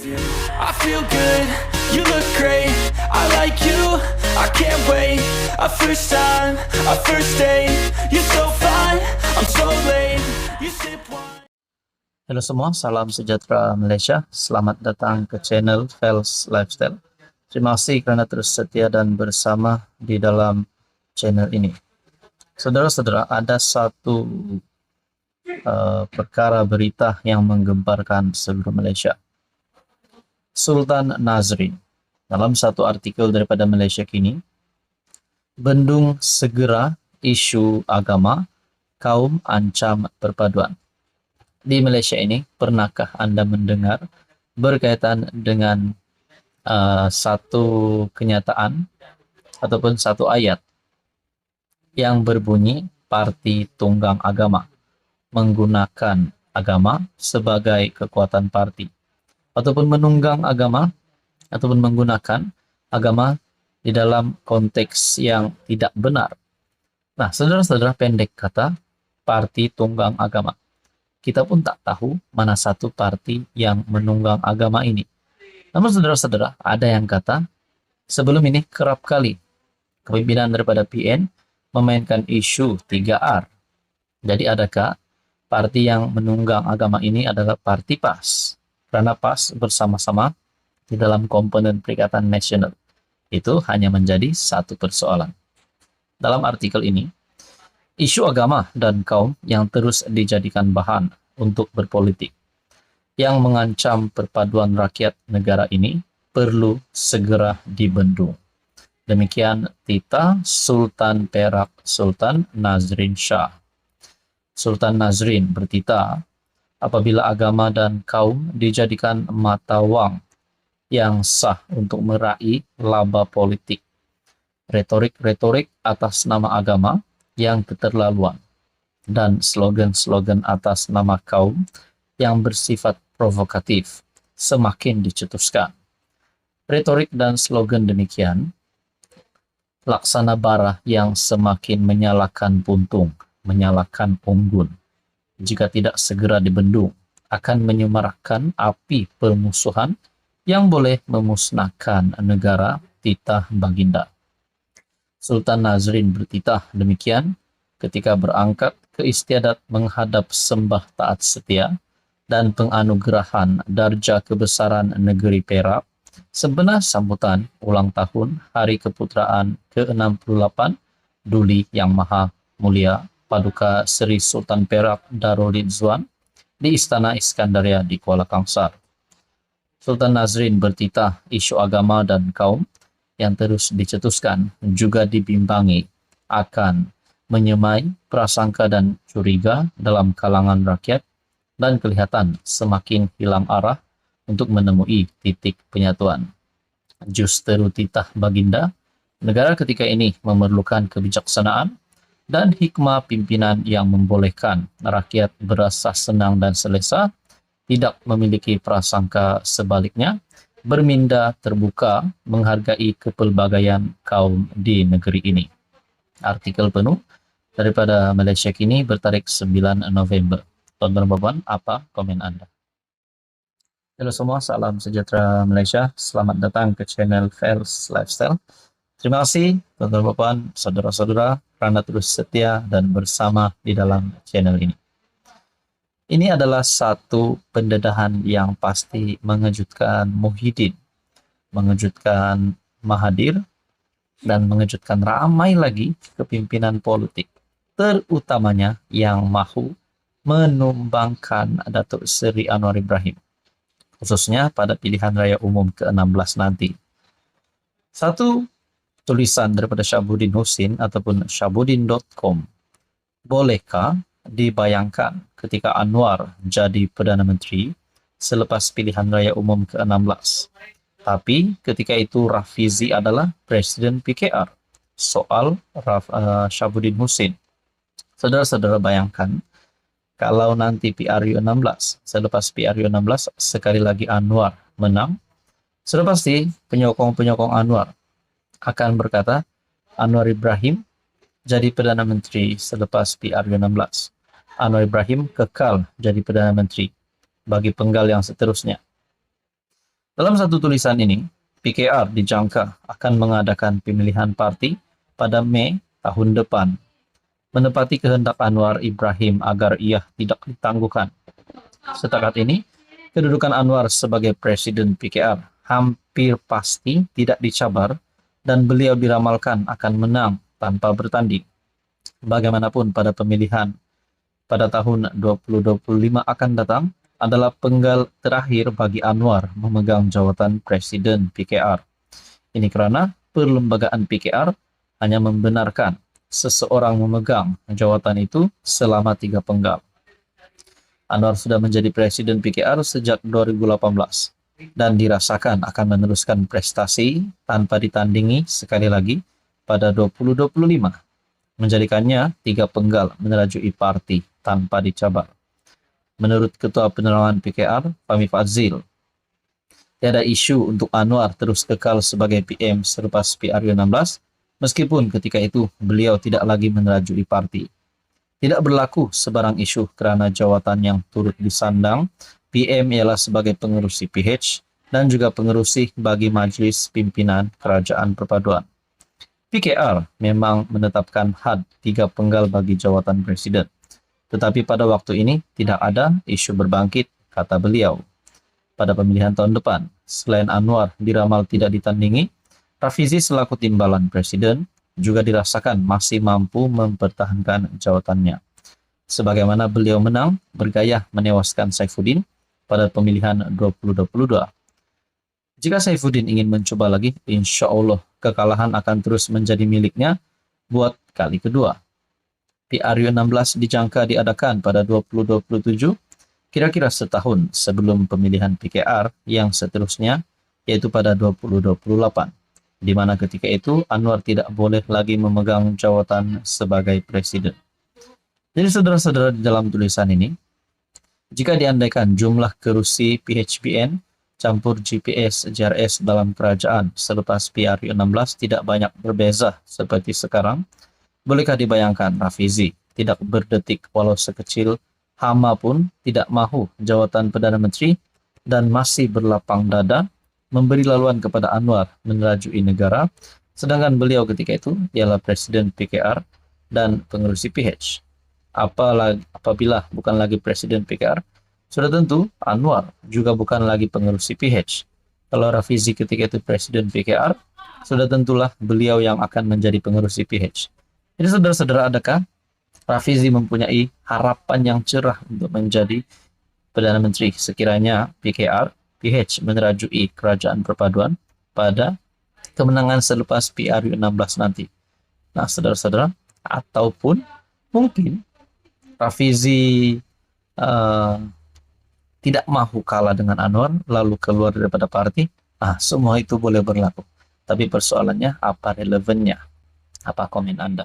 I feel good, you look great, I like you, I can't wait. A first time, a first date, you're so fine, I'm so late. You sip wine. Halo semua, salam sejahtera Malaysia. Selamat datang ke channel Fels Lifestyle. Terima kasih kerana terus setia dan bersama di dalam channel ini. Saudara-saudara, ada satu perkara berita yang menggemparkan seluruh Malaysia. Sultan Nazrin, dalam satu artikel daripada Malaysia Kini, bendung segera isu agama, kaum ancam perpaduan. Di Malaysia ini, pernahkah Anda mendengar berkaitan dengan satu kenyataan ataupun satu ayat yang berbunyi parti tunggang agama, menggunakan agama sebagai kekuatan parti, ataupun menunggang agama ataupun menggunakan agama di dalam konteks yang tidak benar. Nah, saudara-saudara, pendek kata, parti tunggang agama. Kita pun tak tahu mana satu parti yang menunggang agama ini. Namun saudara-saudara, ada yang kata, sebelum ini kerap kali kepimpinan daripada PN memainkan isu 3R. Jadi adakah parti yang menunggang agama ini adalah parti PAS? Kerana PAS bersama-sama di dalam komponen Perikatan Nasional. Itu hanya menjadi satu persoalan. Dalam artikel ini, isu agama dan kaum yang terus dijadikan bahan untuk berpolitik, yang mengancam perpaduan rakyat negara ini, perlu segera dibendung. Demikian tita Sultan Perak Sultan Nazrin Shah. Sultan Nazrin bertita, apabila agama dan kaum dijadikan mata wang yang sah untuk meraih laba politik, retorik-retorik atas nama agama yang keterlaluan, dan slogan-slogan atas nama kaum yang bersifat provokatif semakin dicetuskan. Retorik dan slogan demikian laksana bara yang semakin menyalakan puntung, menyalakan unggun. Jika tidak segera dibendung, akan menyemarakkan api permusuhan yang boleh memusnahkan negara titah baginda. Sultan Nazrin bertitah demikian ketika berangkat ke istiadat menghadap sembah taat setia dan penganugerahan darjah kebesaran negeri Perak sebenar sambutan ulang tahun Hari Keputeraan ke-68 Duli Yang Maha Mulia Paduka Seri Sultan Perak Darul Izzwan di Istana Iskandaria di Kuala Kangsar. Sultan Nazrin bertitah isu agama dan kaum yang terus dicetuskan juga dibimbangi akan menyemai prasangka dan curiga dalam kalangan rakyat dan kelihatan semakin hilang arah untuk menemui titik penyatuan. Justeru titah baginda, negara ketika ini memerlukan kebijaksanaan dan hikmah pimpinan yang membolehkan rakyat berasa senang dan selesa, tidak memiliki prasangka sebaliknya, berminda terbuka menghargai kepelbagaian kaum di negeri ini. Artikel penuh daripada Malaysia Kini bertarikh 9 November. Tuan-tuan dan puan, apa komen Anda? Halo semua, salam sejahtera Malaysia. Selamat datang ke channel Fels Lifestyle. Terima kasih tuan-tuan dan puan, saudara-saudara, kerana terus setia dan bersama di dalam channel ini. Ini adalah satu pendedahan yang pasti mengejutkan Muhyiddin, mengejutkan Mahathir, dan mengejutkan ramai lagi kepimpinan politik, terutamanya yang mahu menumbangkan Datuk Seri Anwar Ibrahim, khususnya pada pilihan raya umum ke-16 nanti. Satu tulisan daripada Syabuddin Husin ataupun syabuddin.com. Bolehkah dibayangkan ketika Anwar jadi Perdana Menteri selepas pilihan raya umum ke-16? Tapi ketika itu Rafizi adalah Presiden PKR. Soal Syabuddin Husin. Saudara-saudara bayangkan, kalau nanti PRU 16, selepas PRU 16 sekali lagi Anwar menang, sudah pasti penyokong-penyokong Anwar akan berkata Anwar Ibrahim jadi Perdana Menteri selepas PRU 16. Anwar Ibrahim kekal jadi Perdana Menteri bagi penggal yang seterusnya. Dalam satu tulisan ini, PKR dijangka akan mengadakan pemilihan parti pada Mei tahun depan, menepati kehendak Anwar Ibrahim agar ia tidak ditangguhkan. Setakat ini, kedudukan Anwar sebagai Presiden PKR hampir pasti tidak dicabar dan beliau diramalkan akan menang tanpa bertanding. Bagaimanapun pada pemilihan pada tahun 2025 akan datang adalah penggal terakhir bagi Anwar memegang jawatan Presiden PKR. Ini karena perlembagaan PKR hanya membenarkan seseorang memegang jawatan itu selama 3 penggal. Anwar sudah menjadi Presiden PKR sejak 2018 dan dirasakan akan meneruskan prestasi tanpa ditandingi sekali lagi pada 2025, menjadikannya 3 penggal menerajui parti tanpa dicabar. Menurut Ketua Penerangan PKR, Fahmi Fadzil, tiada isu untuk Anwar terus kekal sebagai PM selepas PRU16, meskipun ketika itu beliau tidak lagi menerajui parti. Tidak berlaku sebarang isu kerana jawatan yang turut disandang PM ialah sebagai pengerusi PH dan juga pengerusi bagi Majlis Pimpinan Kerajaan Perpaduan. PKR memang menetapkan had 3 penggal bagi jawatan Presiden. Tetapi pada waktu ini tidak ada isu berbangkit, kata beliau. Pada pemilihan tahun depan, selain Anwar diramal tidak ditandingi, Rafizi selaku timbalan Presiden juga dirasakan masih mampu mempertahankan jawatannya. Sebagaimana beliau menang bergaya menewaskan Saifuddin pada pemilihan 2022. Jika Saifuddin ingin mencoba lagi, insya Allah kekalahan akan terus menjadi miliknya buat kali kedua. PRU16 dijangka diadakan pada 2027, kira-kira setahun sebelum pemilihan PKR yang seterusnya, yaitu pada 2028, di mana ketika itu Anwar tidak boleh lagi memegang jawatan sebagai Presiden. Jadi saudara-saudara, di dalam tulisan ini, jika diandaikan jumlah kerusi PHBN campur GPS JRS dalam kerajaan selepas PRU16 tidak banyak berbeza seperti sekarang, bolehkah dibayangkan Rafizi tidak berdetik walau sekecil hama pun tidak mahu jawatan Perdana Menteri dan masih berlapang dada memberi laluan kepada Anwar menerajui negara, sedangkan beliau ketika itu ialah Presiden PKR dan pengerusi PH. Apabila bukan lagi Presiden PKR, sudah tentu Anwar juga bukan lagi pengerusi PH. Kalau Rafizi ketika itu Presiden PKR, sudah tentulah beliau yang akan menjadi pengerusi PH. Jadi saudara-saudara, adakah Rafizi mempunyai harapan yang cerah untuk menjadi Perdana Menteri sekiranya PH menerajui Kerajaan Perpaduan pada kemenangan selepas PRU16 nanti? Nah saudara-saudara, ataupun mungkin Rafizi tidak mahu kalah dengan Anwar lalu keluar daripada parti. Semua itu boleh berlaku. Tapi persoalannya apa relevannya? Apa komen Anda?